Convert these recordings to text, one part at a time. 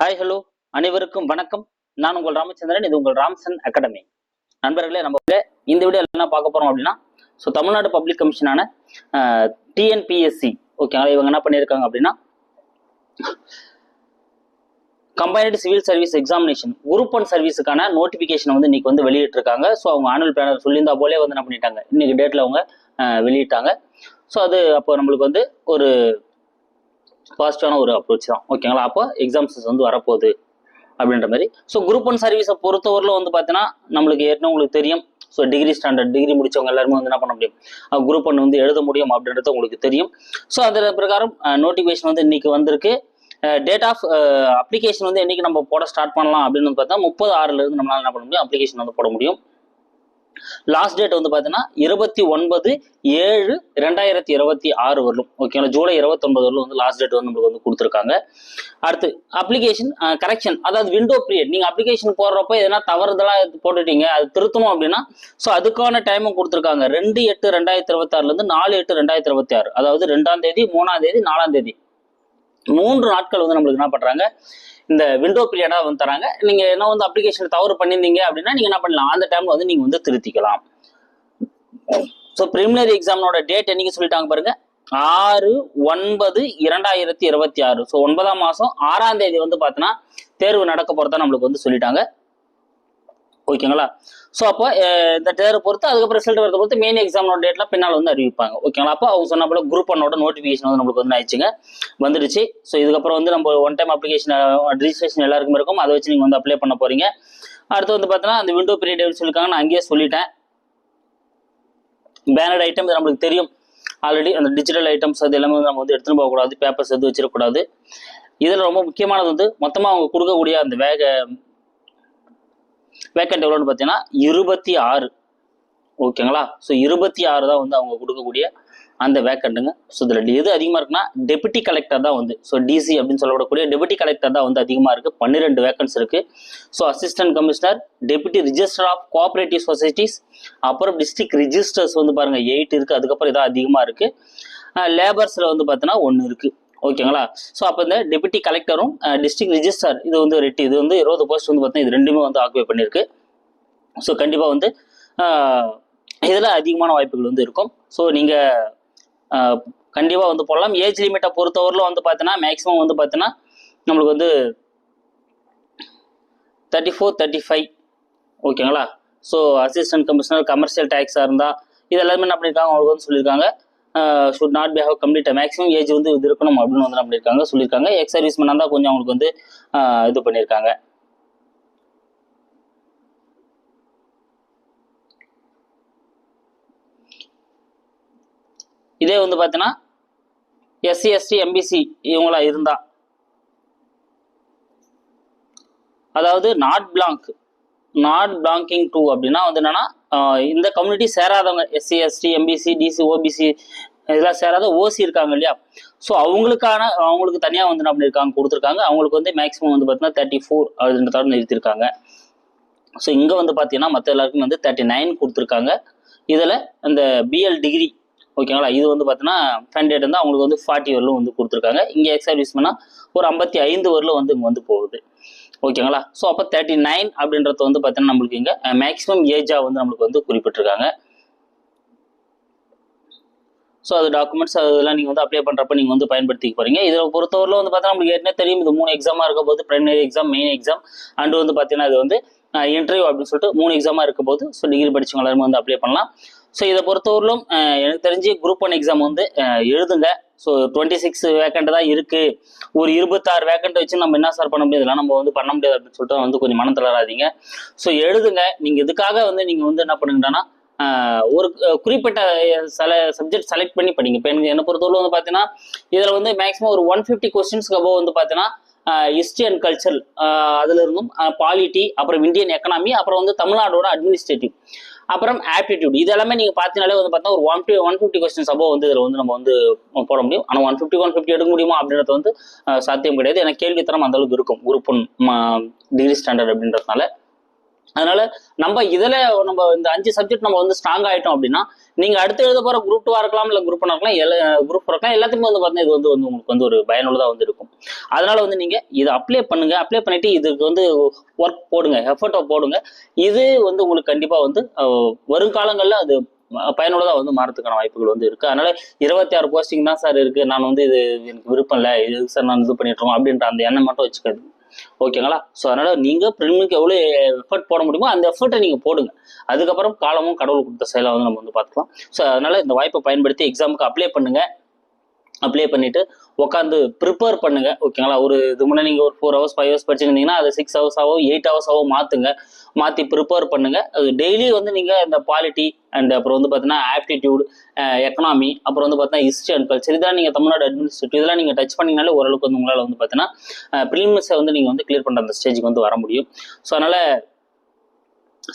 Hi hello அனைவருக்கும் வணக்கம். நான் உங்கள் ராமச்சந்திரன். இது உங்கள் ராம்சன் அகாடமி. நண்பர்களே, நம்ம இந்த வீடியோ என்ன பார்க்க போறோம் அப்படின்னா, தமிழ்நாடு பப்ளிக் கமிஷனான டிஎன்பிஎஸ்சி ஓகேங்களா, இவங்க என்ன பண்ணியிருக்காங்க அப்படின்னா, combined civil service examination group 1 சர்வீஸுக்கான நோட்டிஃபிகேஷன் வந்து இன்னைக்கு வந்து வெளியிட்டிருக்காங்க. ஸோ அவங்க ஆனுவல் பிளானர் சொல்லியிருந்தா போலே வந்து என்ன பண்ணிட்டாங்க, இன்னைக்கு டேட்ல அவங்க வெளியிட்டாங்க. ஸோ அது அப்போ நம்மளுக்கு வந்து ஒரு பாசிட்டிவான ஒரு அப்ரோச் தான் ஓகேங்களா. அப்போ எக்ஸாம்ஸ் வந்து வரப்போகுது அப்படின்ற மாதிரி. ஸோ குரூப் 1 சர்வீஸை பொறுத்தவரையில் வந்து பார்த்தீங்கன்னா, நம்மளுக்கு ஏற்கனவே உங்களுக்கு தெரியும். ஸோ டிகிரி முடிச்சவங்க எல்லாருமே வந்து என்ன பண்ண முடியும், குரூப் 1 வந்து எழுத முடியும் அப்படின்றது உங்களுக்கு தெரியும். ஸோ அந்த பிரகாரம் நோட்டிஃபிகேஷன் வந்து இன்னைக்கு வந்திருக்கு. டேட் ஆஃப் அப்ளிகேஷன் வந்து என்னைக்கு நம்ம போட ஸ்டார்ட் பண்ணலாம் அப்படின்னு வந்து பார்த்தா 30/6 நம்மளால என்ன பண்ண முடியும், அப்ளிகேஷன் வந்து போட முடியும். லாஸ்ட் டேட் வந்து பார்த்தீங்கன்னா 29/7/2026 வரலும் ஓகேங்களா. ஜூலை 29 வரலும் வந்து லாஸ்ட் டேட் வந்து நம்மளுக்கு வந்து கொடுத்துருக்காங்க. அடுத்து அப்ளிகேஷன் கரெக்ஷன், அதாவது விண்டோ பீரியட். நீங்க அப்ளிகேஷன் போடுறப்ப எதனா தவறுதலா போட்டுட்டீங்க, அது திருத்தணும் அப்படின்னா ஸோ அதுக்கான டைமும் கொடுத்துருக்காங்க. 2/8/2026 இருந்து 4/8/2026, அதாவது 2ஆம் தேதி 3ஆம் தேதி 4ஆம் தேதி 3 நாட்கள் வந்து நம்மளுக்கு என்ன பண்றாங்க, இந்த விண்டோ பீரியடா வந்து தராங்க. நீங்க என்ன வந்து அப்ளிகேஷன் தவறு பண்ணியிருந்தீங்க அப்படின்னா நீங்க என்ன பண்ணலாம், அந்த டைம்ல வந்து நீங்க வந்து திருத்திக்கலாம். ஸோ பிரிலிமினரி எக்ஸாமோட டேட் என்னைக்கு சொல்லிட்டாங்க பாருங்க, 6/9/2026. ஸோ 9ஆம் மாசம் 6ஆம் தேதி வந்து பார்த்தீங்கன்னா தேர்வு நடக்க போறதா நம்மளுக்கு வந்து சொல்லிட்டாங்க ஓகேங்களா. ஸோ அப்போ இந்த தேர்வை பொறுத்து அதுக்கப்புறம் ரிசல்ட் வரதை பொறுத்து மெயின் எக்ஸாமோட டேட்லாம் பின்னால் வந்து அறிவிப்பாங்க ஓகேங்களா. அப்போ அவங்க சொன்ன போல குரூப் 1 நோட்டிஃபிகேஷன் வந்து நம்மளுக்கு வந்து ஆயிடுச்சுங்க, வந்துடுச்சு. ஸோ இதுக்கப்புறம் வந்து நம்ம ஒன் டைம் அப்ளிகேஷன் ரிஜிஸ்ட்ரேஷன் எல்லாருக்கும் இருக்கும், அதை வச்சு நீங்கள் வந்து அப்ளை பண்ண போறீங்க. அடுத்து வந்து பார்த்தீங்கன்னா அந்த விண்டோ பீரியட் சொல்லியிருக்காங்க, நான் அங்கேயே சொல்லிட்டேன். பேனர்ட் ஐட்டம் நம்மளுக்கு தெரியும் ஆல்ரெடி, அந்த டிஜிட்டல் ஐட்டம்ஸ் அது எல்லாமே நம்ம வந்து எடுத்துன்னு போகக்கூடாது, பேப்பர்ஸ் எதுவும் வச்சிடக்கூடாது. இதில் ரொம்ப முக்கியமானது வந்து மொத்தமாக அவங்க கொடுக்கக்கூடிய அந்த வேக்கண்ட் எவ்வளோன்னு பார்த்தீங்கன்னா 26 ஓகேங்களா. ஸோ 26 தான் வந்து அவங்க கொடுக்கக்கூடிய அந்த வேக்கண்ட்டுங்க. ஸோ இதில் எது அதிகமாக இருக்குன்னா டெபுட்டி கலெக்டர் தான் வந்து, ஸோ டிசி அப்படின்னு சொல்லப்படக்கூடிய டெபுட்டி கலெக்டர் தான் வந்து அதிகமாக இருக்குது. 12 வேக்கன்ஸ் இருக்குது. So assistant commissioner, deputy register of cooperative societies, அப்புறம் டிஸ்ட்ரிக்ட் ரிஜிஸ்டர்ஸ் வந்து பாருங்கள் 8 இருக்குது. அதுக்கப்புறம் இதான் அதிகமாக இருக்குது. லேபர்ஸில் வந்து பார்த்தீங்கன்னா 1 இருக்குது ஓகேங்களா. ஸோ அப்போ இந்த டெபுட்டி கலெக்டரும் டிஸ்ட்ரிக்ட் ரிஜிஸ்டர் இது வந்து இது வந்து 20 போஸ்ட் வந்து பார்த்தீங்கன்னா இது ரெண்டுமே வந்து ஆக்குபை பண்ணியிருக்கு. ஸோ கண்டிப்பாக வந்து இதில் அதிகமான வாய்ப்புகள் வந்து இருக்கும். ஸோ நீங்கள் கண்டிப்பாக வந்து போடலாம். ஏஜ் லிமிட்டை பொறுத்தவரையில் வந்து பார்த்தீங்கன்னா மேக்ஸிமம் வந்து பார்த்தீங்கன்னா நம்மளுக்கு வந்து 34, 35 ஓகேங்களா. ஸோ அசிஸ்டன்ட் கமிஷனர் கமர்ஷியல் டேக்ஸாக இருந்தால் இது எல்லாமே என்ன பண்ணியிருக்காங்க, அவங்களுக்கு வந்து சொல்லியிருக்காங்க should not be have complete maximum age வந்து இது இருக்கணும் அப்படின்னு வந்து பண்ணியிருக்காங்க சொல்லியிருக்காங்க. எக்ஸ் சர்வீஸ்மேனாக இருந்தால் கொஞ்சம் அவங்களுக்கு வந்து இது பண்ணியிருக்காங்க. இதே வந்து பார்த்தீங்கன்னா எஸ்சி எஸ்டி எம்பிசி இவங்களா இருந்தா, அதாவது நாட் பிளாங்கிங் டூ அப்படின்னா வந்து என்னன்னா இந்த கம்யூனிட்டி சேராதவங்க, SC ST MBC DC OBC இதெல்லாம் சேராத ஓசி இருக்காங்க இல்லையா. ஸோ அவங்களுக்கு தனியாக வந்து என்ன பண்ணியிருக்காங்க கொடுத்துருக்காங்க. அவங்களுக்கு வந்து மேக்ஸிமம் வந்து பார்த்தீங்கன்னா 34 அப்படின்றத நிறுத்திருக்காங்க. ஸோ இங்கே வந்து பார்த்தீங்கன்னா மற்ற எல்லாருக்கும் வந்து 39 கொடுத்துருக்காங்க. இதில் இந்த பிஎல் டிகிரி ஓகேங்களா, இது வந்து பார்த்தீங்கன்னா கேண்டிடேட் வந்து அவங்களுக்கு வந்து 40 வரலும் வந்து கொடுத்துருக்காங்க. இங்கே எக்ஸ் சர்வீஸ்மேனா ஒரு 55 வரலும் வந்து இங்கே வந்து போகுது ஓகேங்களா. ஸோ அப்போ 39 அப்படின்றது வந்து பார்த்தீங்கன்னா நம்மளுக்கு இங்கே மேக்ஸிமம் ஏஜாக வந்து நம்மளுக்கு வந்து குறிப்பிட்டிருக்காங்க. ஸோ அது டாக்குமெண்ட்ஸ் அதெல்லாம் நீங்கள் வந்து அப்ளை பண்ணுறப்ப நீங்கள் வந்து பயன்படுத்திக்க போகிறீங்க. இதை பொறுத்தவரையில் வந்து பார்த்தீங்கன்னா நம்மளுக்கு ஏற்கனவே தெரியும், இது 3 எக்ஸாமாக இருக்க போது, primary exam, main exam and வந்து பார்த்தீங்கன்னா இது வந்து இன்டர்வியூ அப்படின்னு சொல்லிட்டு 3 எக்ஸாமாக இருக்க போது. ஸோ டிகிரி படிச்சவங்க எல்லாருமே வந்து அப்ளை பண்ணலாம். ஸோ இதை பொறுத்தவரையிலும் எனக்கு தெரிஞ்சு குரூப் 1 எக்ஸாம் வந்து எழுதுங்க. ஸோ 26 வேக்கண்ட் தான் இருக்குது. ஒரு 26 வேக்கண்ட் வச்சு நம்ம என்ன சார் பண்ண முடியாது, இதெல்லாம் நம்ம வந்து பண்ண முடியாது அப்படின்னு சொல்லிட்டு வந்து கொஞ்சம் மனம் தளராதீங்க. ஸோ எழுதுங்க. நீங்கள் இதுக்காக வந்து நீங்கள் வந்து என்ன பண்ணுங்கன்னா ஒரு குறிப்பிட்ட சப்ஜெக்ட் செலக்ட் பண்ணி படிங்க. இப்போ எனக்கு என்னை பொறுத்தவரை வந்து பார்த்தீங்கன்னா இதில் வந்து மேக்ஸிமம் ஒரு 150 கொஸ்டின்ஸ்க்கு அபோவ் வந்து பார்த்தீங்கன்னா ஹிஸ்ட்ரி அண்ட் கல்ச்சர், அதுல இருந்தும் பாலிட்டி, அப்புறம் இந்தியன் எக்கனாமி, அப்புறம் வந்து தமிழ்நாடோட அட்மினிஸ்ட்ரேட்டிவ், அப்புறம் ஆப்டிடியூட், இது எல்லாமே நீங்கள் பார்த்தீங்கனாலே வந்து பார்த்தா ஒரு 150 கொஸ்டின்ஸ் அபோவ் வந்து இதில் வந்து நம்ம வந்து போட முடியும். ஆனால் 150 எடுக்க முடியுமா அப்படின்றது வந்து சாத்தியம் கிடையாது. எனக்கு கேள்வி தரம் அந்த அளவுக்கு இருக்கும் குரூப் 1 டிகிரி ஸ்டாண்டர்ட் அப்படின்றதுனால. அதனால நம்ம இந்த 5 சப்ஜெக்ட் நம்ம வந்து ஸ்ட்ராங் ஆயிட்டோம் அப்படின்னா நீங்க அடுத்து எழுத போற குரூப் 2 இருக்கலாம், இல்ல குரூப் 1 இருக்கலாம், குரூப் இருக்கலாம், எல்லாத்துக்குமே வந்து பாத்தீங்கன்னா இது வந்து உங்களுக்கு வந்து ஒரு பயனுள்ளதா வந்து இருக்கும். அதனால வந்து நீங்க இதை அப்ளை பண்ணுங்க. அப்ளை பண்ணிட்டு இதுக்கு வந்து ஒர்க் போடுங்க, எஃபர்ட்டை போடுங்க. இது வந்து உங்களுக்கு கண்டிப்பா வந்து வருங்காலங்கள்ல அது பயனுள்ளதா வந்து மாறதுக்கான வாய்ப்புகள் வந்து இருக்கு. அதனால 26 போஸ்டிங் தான் சார் இருக்கு, நான் வந்து இது எனக்கு விருப்பம் இல்லை, இது சார் நான் இது பண்ணிட்டு இருக்கோம் அப்படின்ற அந்த எண்ணம் மட்டும் வச்சுக்காது. ஓகேங்களா? ஸோ அதனால நீங்க பிரிலிமுக்கு எவ்வளோ எஃபர்ட் போட முடியுமோ அந்த எஃபர்ட்டை நீங்க போடுங்க. அதுக்கப்புறம் காலமும் கடவுள் கொடுத்த செயலை வந்து நம்ம வந்து பார்த்துக்கலாம். ஸோ அதனால இந்த வாய்ப்பை பயன்படுத்தி எக்ஸாமுக்கு அப்ளை பண்ணுங்க. அப்ளை பண்ணிட்டு உட்காந்து ப்ரிப்பேர் பண்ணுங்க. ஓகேங்களா? ஒரு இது முன்னே நீங்க ஒரு 4 ஹவர்ஸ் 5 ஹவர்ஸ் படிச்சிருந்தீங்கன்னா அதை 6 ஹவர்ஸாவோ 8 ஹவர்ஸாவோ மாற்றி ப்ரிப்பேர் பண்ணுங்க. அது டெய்லி வந்து நீங்க இந்த பாலிட்டி அண்ட் அப்புறம் வந்து பார்த்தீங்கன்னா ஆப்டிடியூட், எக்கனாமி, அப்புறம் வந்து பார்த்தீங்கன்னா ஹிஸ்ட்ரி அண்ட் கல்ச்சர், இதெல்லாம் நீங்கள் தமிழ்நாடு அட்மினிஸ்ட்ரேட்டிவ் இதெல்லாம் நீங்கள் டச் பண்ணிங்கனாலே ஓரளவுக்கு வந்து உங்களால் வந்து பார்த்தீங்கன்னா ப்ரிலிம்ஸை வந்து நீங்கள் வந்து கிளியர் பண்ணுற அந்த ஸ்டேஜுக்கு வந்து வர முடியும். ஸோ அதனால்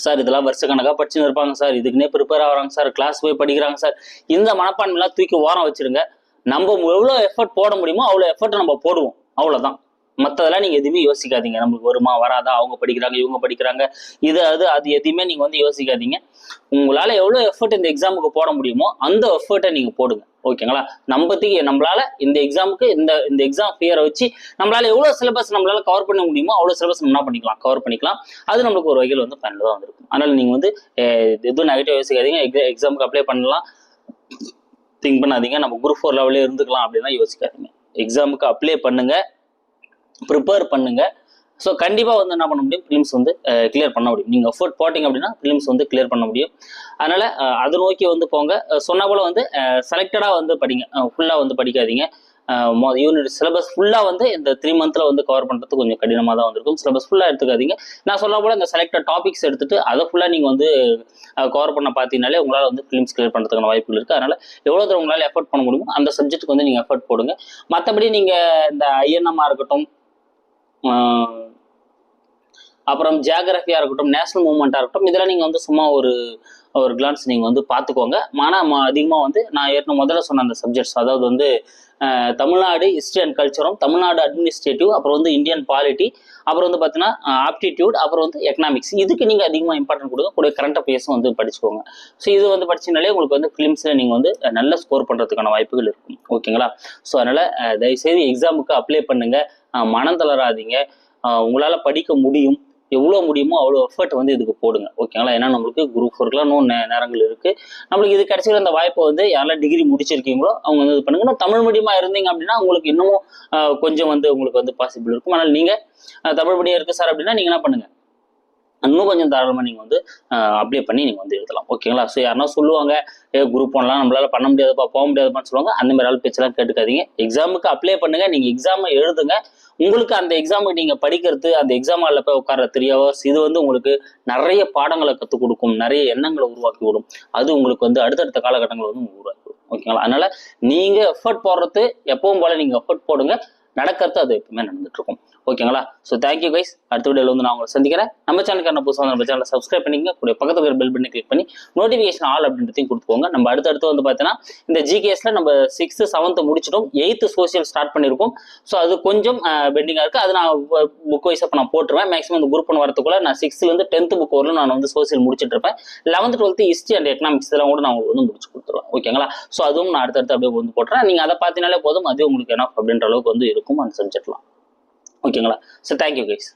சார் இதெல்லாம் வருஷ கணக்காக படிச்சுன்னு இருப்பாங்க சார், இதுக்குன்னே ப்ரிப்பேர் ஆகிறாங்க சார், கிளாஸ் போய் படிக்கிறாங்க சார், இந்த மனப்பான்மையெல்லாம் தூக்கி ஓரம் வச்சிருங்க. நம்ம எவ்வளோ எஃபர்ட் போட முடியுமோ அவ்வளோ எஃபர்ட் நம்ம போடுவோம், அவ்வளோதான். மற்றதெல்லாம் நீங்கள் எதுவுமே யோசிக்காதீங்க. நம்மளுக்கு வருமா வராதா, அவங்க படிக்கிறாங்க இவங்க படிக்கிறாங்க, அது எதுவுமே நீங்கள் வந்து யோசிக்காதீங்க. உங்களால் எவ்வளோ எஃபர்ட் இந்த எக்ஸாமுக்கு போட முடியுமோ அந்த எஃபர்ட்டை நீங்கள் போடுங்க. ஓகேங்களா? நம்மளால இந்த எக்ஸாமுக்கு இந்த எக்ஸாம் ஃபியரை வச்சு நம்மளால எவ்வளோ சிலபஸ் நம்மளால கவர் பண்ண முடியுமோ அவ்வளோ சிலபஸ் நம்ம என்ன பண்ணிக்கலாம், கவர் பண்ணிக்கலாம். அது நம்மளுக்கு ஒரு வகையில் வந்து பயனுள்ளதாக வந்திருக்கும். அதனால நீங்கள் வந்து எதுவும் நெகட்டிவ் யோசிக்காதீங்க. எக்ஸாமுக்கு அப்ளை பண்ணலாம் திங்க் பண்ணாதீங்க, நம்ம குரூப் 4 லெவலே இருந்துக்கலாம் அப்படின்னா யோசிக்காதீங்க. எக்ஸாமுக்கு அப்ளை பண்ணுங்க, ப்ரிப்பேர் பண்ணுங்க. ஸோ கண்டிப்பாக வந்து என்ன பண்ண முடியும், ப்ரிலிம்ஸ் வந்து கிளியர் பண்ண முடியும். நீங்கள் எஃபோர்ட் போட்டிங்க அப்படின்னா ப்ரிலிம்ஸ் வந்து கிளியர் பண்ண முடியும். அதனால் அதை நோக்கி வந்து போங்க. சொன்ன போல் வந்து செலக்டடாக வந்து படிங்க, ஃபுல்லாக வந்து படிக்காதீங்க. யூனிட் சிலபஸ் ஃபுல்லாக வந்து இந்த 3 மந்த்தில் வந்து கவர் பண்ணுறது கொஞ்சம் கடினமாக தான் வந்திருக்கும். சிலபஸ் ஃபுல்லாக எடுத்துக்காதீங்க. நான் சொல்ல போல இந்த செலக்டட் டாபிக்ஸ் எடுத்துட்டு அதை ஃபுல்லாக நீங்கள் வந்து கவர் பண்ண பார்த்தீங்கனாலே உங்களால் வந்து ஃபிலிம்ஸ் கிளியர் பண்ணுறதுக்கான வாய்ப்புகள் இருக்குது. அதனால் எவ்வளோ தூரம் உங்களால் எஃபர்ட் பண்ண முடியுமோ அந்த சப்ஜெக்ட்டுக்கு வந்து நீங்கள் எஃபர்ட் போடுங்க. மற்றபடி நீங்கள் இந்த ஐஎன்எம்மாக இருக்கட்டும், அப்புறம் ஜியாகிரபியாக இருக்கட்டும், நேஷனல் மூவ்மெண்ட்டாக இருக்கட்டும், இதெல்லாம் நீங்கள் வந்து சும்மா ஒரு கிளான்ஸ் நீங்கள் வந்து பார்த்துக்கோங்க. ஆனால் அதிகமாக வந்து நான் முதல்ல சொன்ன அந்த சப்ஜெக்ட்ஸ், அதாவது வந்து தமிழ்நாடு ஹிஸ்ட்ரி அண்ட் கல்ச்சரும், தமிழ்நாடு அட்மினிஸ்ட்ரேட்டிவ், அப்புறம் வந்து இந்தியன் பாலிட்டி, அப்புறம் வந்து பார்த்தீங்கன்னா ஆப்டிடியூட், அப்புறம் வந்து எக்கனாமிக்ஸ், இதுக்கு நீங்கள் அதிகமாக இம்பார்ட்டன்ட் கொடுங்க. கூட கரண்ட் அஃபேர்ஸும் வந்து படிச்சுக்கோங்க. ஸோ இது வந்து படிச்சினாலே உங்களுக்கு வந்து ஃபிலிம்ஸில் நீங்கள் வந்து நல்ல ஸ்கோர் பண்ணுறதுக்கான வாய்ப்புகள் இருக்கும். ஓகேங்களா? ஸோ அதனால் தயவுசெய்து எக்ஸாமுக்கு அப்ளை பண்ணுங்கள், மனம் தளராதீங்க. உங்களால் படிக்க முடியும், எவ்வளோ முடியுமோ அவ்வளோ எஃபர்ட் வந்து இதுக்கு போடுங்க. ஓகேங்களா? ஏன்னா நம்மளுக்கு குரூப் 4க்குலாம் இன்னும் நேரங்கள் இருக்குது. நம்மளுக்கு இது கிடைச்சிக்கிற அந்த வாய்ப்பை வந்து யாரெல்லாம் டிகிரி முடிச்சிருக்கீங்களோ அவங்க வந்து இது பண்ணுங்க. தமிழ் மீடியமாக இருந்தீங்க அப்படின்னா உங்களுக்கு இன்னமும் கொஞ்சம் வந்து உங்களுக்கு வந்து பாசிபிள் இருக்கும். ஆனால் நீங்கள் தமிழ் மீடியம் இருக்குது சார் அப்படின்னா நீங்கள் என்ன பண்ணுங்கள், இன்னும் கொஞ்சம் தாராளமாக நீங்கள் வந்து அப்ளை பண்ணி நீங்கள் வந்து எழுதலாம். ஓகேங்களா? ஸோ யாருன்னா சொல்லுவாங்க குரூப் 1லாம் நம்மளால பண்ண முடியாதுப்பா, போக முடியாதுப்பான்னு சொல்லுவாங்க. அந்த மாதிரி ஆள் பேச்செல்லாம் கேட்டுக்காதீங்க. எக்ஸாமுக்கு அப்ளை பண்ணுங்க, நீங்கள் எக்ஸாமை எழுதுங்க. உங்களுக்கு அந்த எக்ஸாமுக்கு நீங்கள் படிக்கிறது, அந்த எக்ஸாம் ஹாலில் போய் உட்கார 3 ஹவர்ஸ், இது வந்து உங்களுக்கு நிறைய பாடங்களை கற்றுக் கொடுக்கும், நிறைய எண்ணங்களை உருவாக்கி விடும். அது உங்களுக்கு வந்து அடுத்தடுத்த காலகட்டங்கள் வந்து உருவாக்கி விடும். ஓகேங்களா? அதனால நீங்கள் எஃபர்ட் போடுறது எப்பவும் போல நீங்கள் எஃபர்ட் போடுங்க, நடக்கிறது அது எப்பவுமே நடந்துட்டு இருக்கும். ஓகேங்களா? So thank you guys. அடுத்த வீடியோவில் வந்து நான் உங்களை சந்திக்கிறேன். நம்ம சேனலுக்கு புதுசாக நம்ம சேனலை சப்ஸ்கிரைப் பண்ணிக்கங்க, கூட பக்கத்தில் இருக்கிற பெல் பண்ணி கிளிக் பண்ணி நோட்டிஃபிகேஷன் ஆல் அப்படின்றதையும் கொடுத்துக்கோங்க. நம்ம அடுத்தடுத்து வந்து பார்த்தீங்கன்னா இந்த ஜிகேஎஸ்ல நம்ம 6th 7th முடிச்சிட்டோம், 8th சோசியல் ஸ்டார்ட் பண்ணியிருக்கோம். ஸோ அது கொஞ்சம் பெண்டிங்காக இருக்குது. அது நான் புக் வைஸாக இப்போ நான் போட்டுருவேன். மேக்ஸிமம் இந்த குரூப் 1 வரதுக்குள்ள நான் 6th 10th புக் வரலும் நான் வந்து சோசியல் முடிச்சுட்டு இருப்பேன். 11th 12th history and economics இதெல்லாம் கூட நான் உங்களுக்கு வந்து முடிச்சு கொடுத்துருவேன். ஓகேங்களா? ஸோ அதுவும் நான் அடுத்தடுத்து அப்படியே வந்து போட்டுறேன். நீங்கள் அதை பார்த்தீங்கனாலே போதும், அது உங்களுக்கு என்ன அப்படின்ற அளவுக்கு வந்து இருக்கும் அந்த சப்ஜெக்ட்லாம். ஓகேங்களா? So thank you guys.